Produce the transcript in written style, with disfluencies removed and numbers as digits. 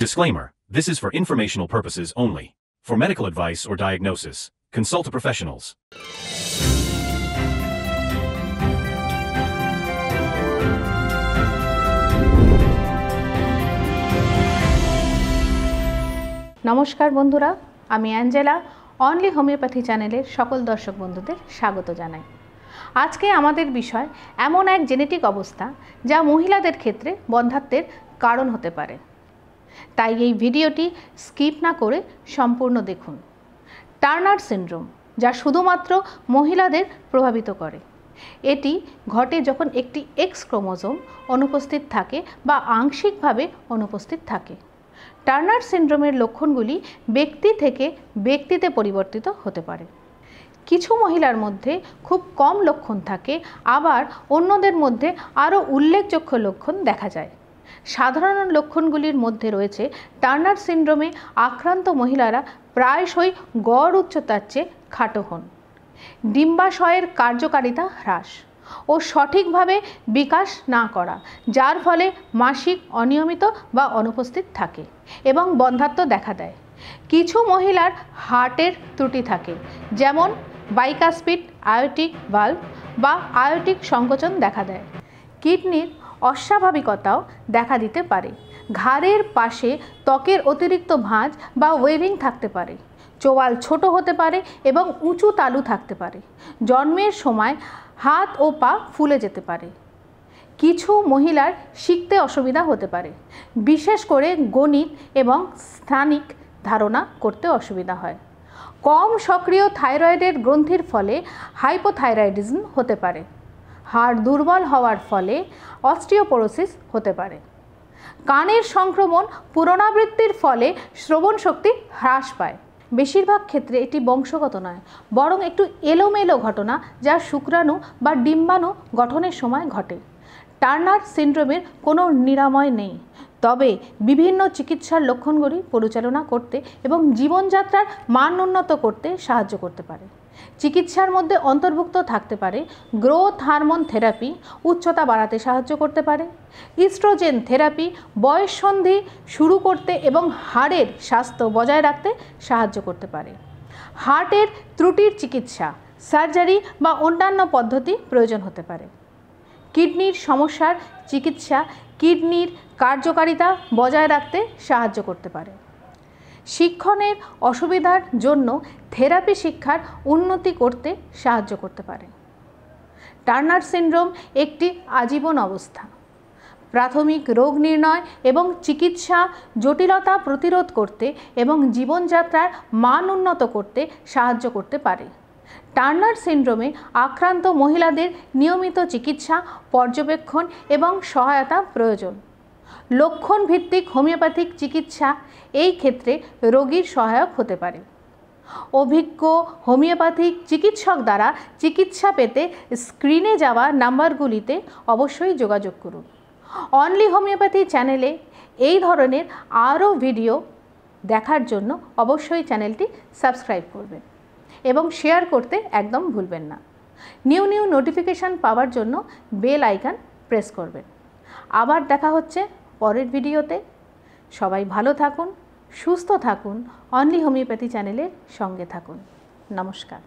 Disclaimer: this is for informational purposes only. For medical advice or diagnosis, consult a professionals. নমস্কার বন্ধুরা, আমি Angela only homeopathy চ্যানেলের সকল দর্শক বন্ধুদের স্বাগত জানাই। আজকে আমাদের বিষয় এমন এক জেনেটিক অবস্থা যা মহিলাদের ক্ষেত্রে বন্ধ্যাত্বের কারণ হতে পারে। তাই এই ভিডিওটি স্কিপ না করে সম্পূর্ণ দেখুন। টার্নার সিনড্রোম, যা শুধুমাত্র মহিলাদের প্রভাবিত করে। এটি ঘটে যখন একটি এক্স ক্রোমোজোম অনুপস্থিত থাকে বা আংশিকভাবে অনুপস্থিত থাকে। টার্নার সিনড্রোমের লক্ষণগুলি ব্যক্তি থেকে ব্যক্তিতে পরিবর্তিত হতে পারে। কিছু মহিলার মধ্যে খুব কম লক্ষণ থাকে, আবার অন্যদের মধ্যে আরও উল্লেখযোগ্য লক্ষণ দেখা যায়। সাধারণ লক্ষণগুলির মধ্যে রয়েছে টার্নার সিনড্রোমে আক্রান্ত মহিলারা প্রায়শই গড় উচ্চতার চেয়ে খাটো হন, ডিম্বাশয়ের কার্যকারিতা হ্রাস ও সঠিকভাবে বিকাশ না করা, যার ফলে মাসিক অনিয়মিত বা অনুপস্থিত থাকে এবং বন্ধ্যাত্ব দেখা দেয়। কিছু মহিলার হার্টের ত্রুটি থাকে, যেমন বাইকাসপিড আয়োটিক ভালভ বা আয়োটিক সংকোচন দেখা দেয়। কিডনির অস্বাভাবিকতাও দেখা দিতে পারে। ঘাড়ের পাশে ত্বকের অতিরিক্ত ভাঁজ বা ওয়েভিং থাকতে পারে। চোয়াল ছোট হতে পারে এবং উঁচু তালু থাকতে পারে। জন্মের সময় হাত ও পা ফুলে যেতে পারে। কিছু মহিলার শিখতে অসুবিধা হতে পারে, বিশেষ করে গণিত এবং স্থানিক ধারণা করতে অসুবিধা হয়। কম সক্রিয় থাইরয়েডের গ্রন্থির ফলে হাইপোথাইরয়েডিজম হতে পারে। হাড় দুর্বল হওয়ার ফলে অস্টিওপোরোসিস হতে পারে। কানের সংক্রমণ পুনরাবৃত্তির ফলে শ্রবণ শক্তি হ্রাস পায়। বেশিরভাগ ক্ষেত্রে এটি বংশগত নয়, বরং একটু এলোমেলো ঘটনা যা শুক্রাণু বা ডিম্বাণু গঠনের সময় ঘটে। টার্নার সিনড্রোমের কোনো নিরাময় নেই, তবে বিভিন্ন চিকিৎসার লক্ষণগুলি পরিচালনা করতে এবং জীবনযাত্রার মান উন্নত করতে সাহায্য করতে পারে। চিকিৎসার মধ্যে অন্তর্ভুক্ত থাকতে পারে গ্রোথ হরমোন থেরাপি, উচ্চতা বাড়াতে সাহায্য করতে পারে। ইস্ট্রোজেন থেরাপি বয়ঃসন্ধি শুরু করতে এবং হাড়ের স্বাস্থ্য বজায় রাখতে সাহায্য করতে পারে। হার্টের ত্রুটির চিকিৎসা, সার্জারি বা অন্যান্য পদ্ধতি প্রয়োজন হতে পারে। কিডনির সমস্যার চিকিৎসা কিডনির কার্যকারিতা বজায় রাখতে সাহায্য করতে পারে। শিক্ষণের অসুবিধার জন্য থেরাপি শিক্ষার উন্নতি করতে সাহায্য করতে পারে। টার্নার সিনড্রোম একটি আজীবন অবস্থা। প্রাথমিক রোগ নির্ণয় এবং চিকিৎসা জটিলতা প্রতিরোধ করতে এবং জীবনযাত্রার মান উন্নত করতে সাহায্য করতে পারে। টার্নার সিনড্রোমে আক্রান্ত মহিলাদের নিয়মিত চিকিৎসা, পর্যবেক্ষণ এবং সহায়তা প্রয়োজন। লক্ষণ ভিত্তিক হোমিওপ্যাথিক চিকিৎসা এই ক্ষেত্রে রোগীর সহায়ক হতে পারে। অভিজ্ঞ হোমিওপ্যাথিক চিকিৎসক দ্বারা চিকিৎসা পেতে স্ক্রিনে যাওয়া নাম্বারগুলিতে অবশ্যই যোগাযোগ করুন। অনলি হোমিওপ্যাথি চ্যানেলে এই ধরনের আরও ভিডিও দেখার জন্য অবশ্যই চ্যানেলটি সাবস্ক্রাইব করবেন এবং শেয়ার করতে একদম ভুলবেন না। নিউ নোটিফিকেশান পাওয়ার জন্য বেল আইকন প্রেস করবেন। আবার দেখা হচ্ছে পরের ভিডিওতে। সবাই ভালো থাকুন, সুস্থ থাকুন, অনলি হোমিওপ্যাথি চ্যানেলের সঙ্গে থাকুন। নমস্কার।